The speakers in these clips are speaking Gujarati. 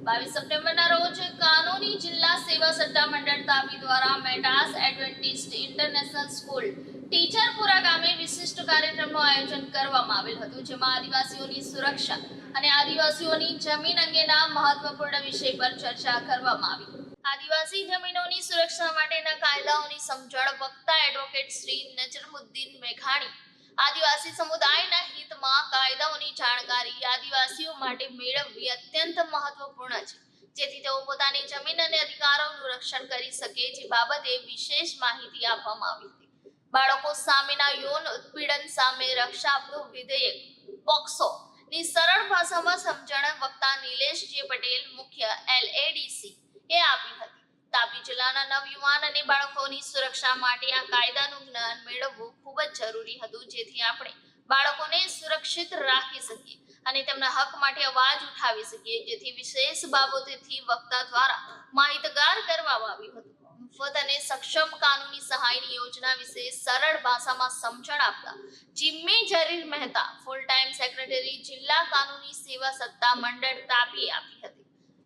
22 સપ્ટેમ્બરના રોજ કાનૂની જિલ્લા સેવા સત્તા મંડળ તાપી દ્વારા મેટાસ એડવેન્ટિસ્ટ ઇન્ટરનેશનલ સ્કૂલ ટીચરપુરા ગામે વિશિષ્ટ કાર્યક્રમનું આયોજન કરવામાં આવેલ હતું, જેમાં આદિવાસીઓની સુરક્ષા અને આદિવાસીઓની જમીન અંગેના મહત્વપૂર્ણ વિષય પર ચર્ચા કરવામાં આવી. આદિવાસી જમીનોની સુરક્ષા માટેના કાયદાઓની સમજણ વક્તા એડવોકેટ શ્રી નજરમુદ્દીન મેઘાણી આદિવાસી સમુદાયના હિતમાં કાયદાઓની જાણકારી આદિવાસીઓ માટે મેળવવી અત્યંત મહત્વપૂર્ણ છે, જેથી તેઓ પોતાની જમીન અને અધિકારોનું રક્ષણ કરી શકે, જે બાબતે વિશેષ માહિતી આપવામાં આવી હતી. બાળકો સામેના યૌન ઉત્પીડન સામે રક્ષા આપતું વિધેયક પોક્સો ની સરળ ભાષામાં સમજણ વક્તા નિલેશ જે પટેલ મુખ્ય LADC એ આપી હતી. તાપી જિલ્લાના નવયુવાન અને બાળકોની સુરક્ષા માટે આ કાયદાનું જ્ઞાન મેળવવું ખૂબ જ જરૂરી હતું, જેથી આપણે બાળકોને સુરક્ષિત રાખી શકીએ અને તેમના હક માટે અવાજ ઉઠાવી શકીએ, જેથી વિશેષ બાબતોથી વક્તા દ્વારા માહિતગાર કરવામાં આવ્યું હતું. મુફત અને સક્ષમ કાનૂની સહાયની યોજના વિશે સરળ ભાષામાં સમજણ આપતા Jimmy Jarir Mehta, full time secretary જિલ્લા કાનૂની સેવા સત્તા મંડળ તાપી આપી હતી.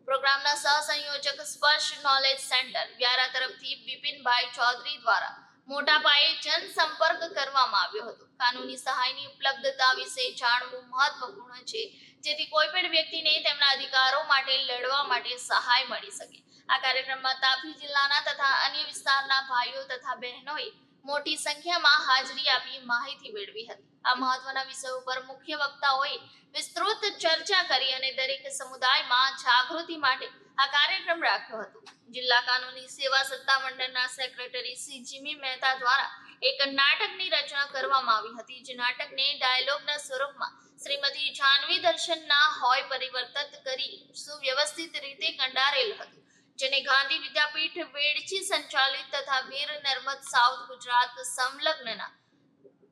પ્રોગ્રામના સહસંયોજક સ્પર્શ નોલેજ સેન્ટર વ્યારા તરફથી બિપિનભાઈ ચૌધરી દ્વારા મોટા પાયે જનસંપર્ક કરવામાં આવ્યો હતો. કાનૂની સહાયની ઉપલબ્ધતા વિશે જાણવું મહત્વપૂર્ણ છે, જેથી કોઈ પણ વ્યક્તિને તેમના અધિકારો માટે લડવા માટે સહાય મળી શકે. આ કાર્યક્રમમાં તાપી જિલ્લાના તથા અન્ય વિસ્તારના ભાઈઓ તથા બહેનોએ મોટી સંખ્યામાં હાજરી આપી માહિતી મેળવી હતી. આ મહત્વના વિષયો પર મુખ્ય વક્તાઓએ વિસ્તૃત ચર્ચા કરી અને દરેક સમુદાયમાં જાગૃતિ માટે આ કાર્યક્રમ રાખ્યો હતો. જિલ્લા કાનૂની સેવા સત્તા મંડળના સેક્રેટરી શ્રી જીમી મહેતા દ્વારા એક નાટકની રચના કરવામાં આવી હતી, જે નાટકને ડાયલોગના સ્વરૂપમાં શ્રીમતી જાનવી દર્શનના હોય પરિવર્તિત કરી સુવ્યવસ્થિત રીતે કંડારેલ હતું, જેને ગાંધી વિદ્યાપીઠ વેડછી સંચાલિત તથા વીર નર્મદ સાઉથ ગુજરાત સંલગ્નના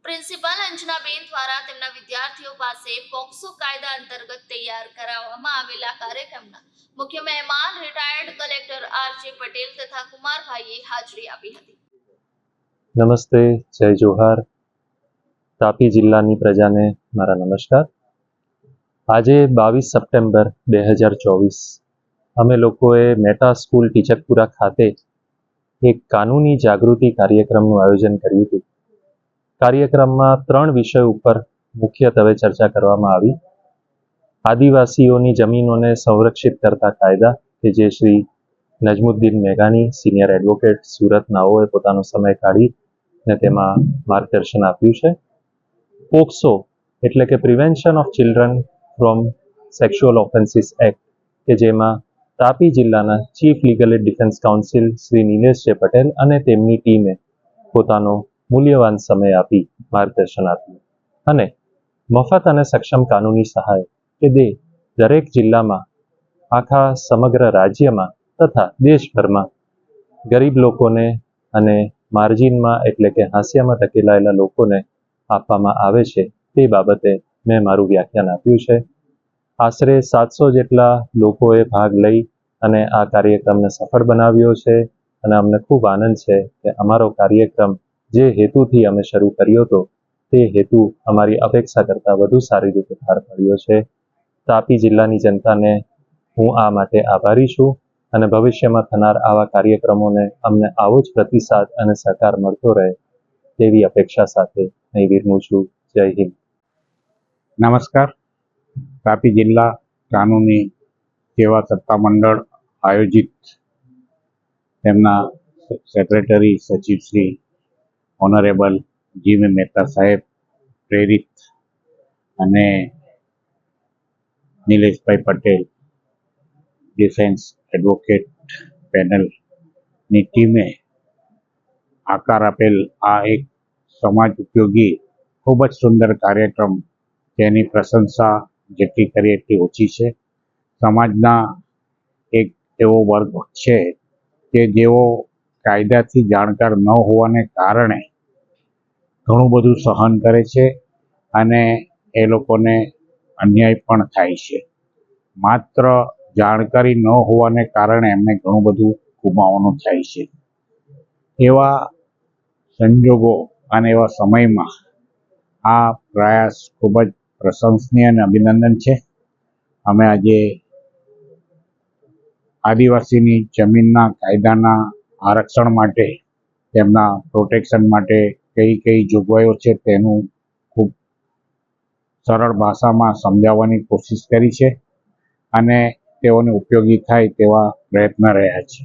પ્રિન્સિપાલ અંજનાબેન દ્વારા તેમના વિદ્યાર્થીઓ પાસે પોક્સો કાયદા અંતર્ગત તૈયાર કરાવવામાં આવેલા કાર્યક્રમના મુખ્ય મહેમાન રિટાયર્ડ કલેક્ટર RJ પટેલ તથા કુમારભાઈએ હાજરી આપી હતી. નમસ્તે, જય જોહાર. તાપી જિલ્લાની પ્રજાને મારા નમસ્કાર. આજે 22 સપ્ટેમ્બર 2024 અમે લોકોએ મેટા સ્કૂલ ટીચરપુરા ખાતે એક કાનૂની જાગૃતિ કાર્યક્રમનું આયોજન કર્યું હતું. કાર્યક્રમમાં 3 વિષયો ઉપર મુખ્યત્વે ચર્ચા કરવામાં આવી. આદિવાસીઓની જમીનોને સંરક્ષિત કરતા કાયદા, કે જે શ્રી નજમુદ્દીન મેઘાણી સિનિયર એડવોકેટ સુરતનાઓએ પોતાનો સમય કાઢી ને તેમાં માર્ગદર્શન આપ્યું છે. પોક્સો એટલે કે prevention of children from sexual offences act, કે જેમાં તાપી જિલ્લાના chief legal add defence council Shri Nilesh જે પટેલ અને તેમની ટીમે પોતાનો મૂલ્યવાન સમય આપી માર્ગદર્શન આપ્યું. અને મફત અને સક્ષમ કાનૂની સહાય કે દરેક જિલ્લામાં, આખા સમગ્ર રાજ્યમાં તથા દેશભરમાં ગરીબ લોકોને અને માર્જિનમાં એટલે કે હાંસિયામાં ધકેલાયેલા લોકોને આપવામાં આવે છે, તે બાબતે મેં મારું વ્યાખ્યાન આપ્યું છે. આશરે 700 જેટલા લોકોએ ભાગ લઈ અને આ કાર્યક્રમને સફળ બનાવ્યો છે અને અમને ખૂબ આનંદ છે કે અમારો કાર્યક્રમ જે હેતુથી અમે શરૂ કર્યો હતો તે હેતુ અમારી અપેક્ષા કરતાં વધુ સારી રીતે પાર પાડ્યો છે. તાપી જિલ્લાની જનતાને હું આ માટે આભારી છું અને ભવિષ્યમાં થનાર આવા કાર્યક્રમોને અમને આવો જ પ્રતિસાદ અને સહકાર મળતો રહે તેવી અપેક્ષા સાથે અહીં વિરમું છું. જય હિન્દ. નમસ્કાર. તાપી જિલ્લા કાનૂની સેવા સત્તા મંડળ આયોજિત તેમના સેક્રેટરી સચિવ શ્રી ઓનરેબલ જીમી મહેતા સાહેબ પ્રેરિત અને નિલેશભાઈ પટેલ ડિફેન્સ એડવોકેટ પેનલની ટીમે આકાર આપેલ આ એક સમાજ ઉપયોગી ખૂબ જ સુંદર કાર્યક્રમ, તેની પ્રશંસા જેટલી કરીએ એટલી ઓછી છે. સમાજના એક એવો વર્ગ છે કે જેઓ કાયદાથી જાણકાર ન હોવાને કારણે ઘણું બધું સહન કરે છે અને એ લોકોને અન્યાય પણ થાય છે. માત્ર જાણકારી ન હોવાને કારણે એમને ઘણું બધું ગુમાવવાનું થાય છે. એવા સંજોગો અને એવા સમયમાં આ પ્રયાસ ખૂબ જ પ્રશંસનીય અને અભિનંદન છે. અમે આજે આદિવાસીની જમીનના કાયદાના આરક્ષણ માટે, તેમના પ્રોટેક્શન માટે કઈ કઈ જોગવાઈઓ છે તેનું ખૂબ સરળ ભાષામાં સમજાવવાની કોશિશ કરી છે અને તેઓને ઉપયોગી થાય તેવા પ્રયત્ન રહ્યા છે.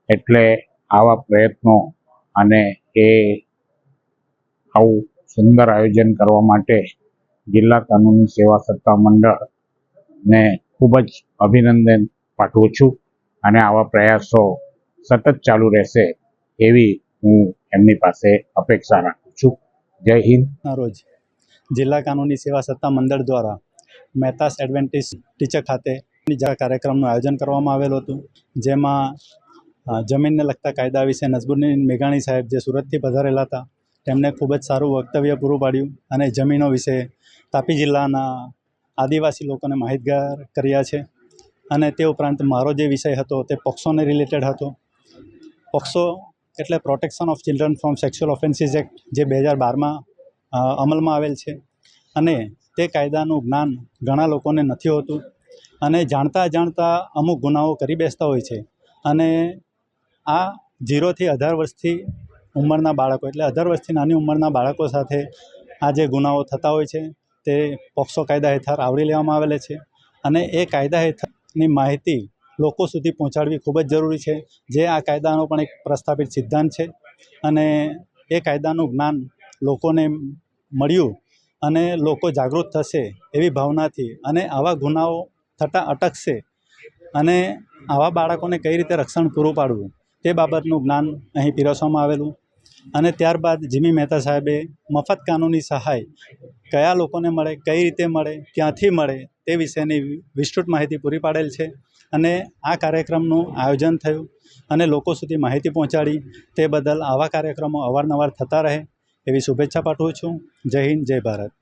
એટલે આવા પ્રયત્નો અને આવું સુંદર આયોજન કરવા માટે જિલ્લા કાનૂની સેવા સત્તા મંડળને ખૂબ જ અભિનંદન પાઠવું છું અને આવા પ્રયાસો સતત ચાલુ રહેશે એવી હું એમની પાસે અપેક્ષા રાખું છું. જય હિન્દ. ના રોજ જિલ્લા કાનૂની સેવા સત્તા મંડળ દ્વારા મહેતાસ એડવેન્ટિસ્ટ ટીચર ખાતે કાર્યક્રમનું આયોજન કરવામાં આવેલું હતું, જેમાં જમીનને લગતા કાયદા વિશે નસબુદ્દીન મેઘાણી સાહેબ, જે સુરતથી પધારેલા હતા, તેમણે ખૂબ જ સારું વક્તવ્ય પૂરું પાડ્યું અને જમીનો વિશે તાપી જિલ્લાના આદિવાસી લોકોને માહિતગાર કર્યા છે. અને તે ઉપરાંત મારો જે વિષય હતો તે પોક્સોને રિલેટેડ હતો. પોક્સો એટલે protection of children from sexual offences act, જે 2012માં અમલમાં આવેલ છે. અને તે કાયદાનું જ્ઞાન ઘણા લોકોને નથી હોતું અને જાણતા જાણતા અમુક ગુનાઓ કરી બેસતા હોય છે. અને આ 0થી 18 વર્ષથી ઉંમરના બાળકો, એટલે 18 વર્ષથી નાની ઉંમરના બાળકો સાથે આ જે ગુનાઓ થતા હોય છે તે પોક્સો કાયદા હેઠળ આવરી લેવામાં આવેલા છે. અને એ કાયદા હેઠળની માહિતી લોકો સુધી પહોંચાડવી ખૂબ જ જરૂરી છે, જે આ કાયદાનો પણ એક પ્રસ્થાપિત સિદ્ધાંત છે. અને એ કાયદાનું જ્ઞાન લોકોને મળ્યું અને લોકો જાગૃત થશે એવી ભાવનાથી અને આવા ગુનાઓ થતાં અટકશે અને આવા બાળકોને કઈ રીતે રક્ષણ પૂરું પાડવું તે બાબતનું જ્ઞાન અહીં પીરસવામાં આવેલું. અને ત્યારબાદ જીમી મહેતા સાહેબે મફત કાનૂની સહાય કયા લોકોને મળે, કઈ રીતે મળે, ક્યાંથી મળે તે વિશેની વિસ્તૃત માહિતી પૂરી પાડેલ છે. અને આ કાર્યક્રમનું આયોજન થયું અને લોકો સુધી માહિતી પહોંચાડી, તે બદલ આવા કાર્યક્રમો અવારનવાર થતા રહે એવી શુભેચ્છા પાઠવું છું. જય હિન્દ, જય ભારત.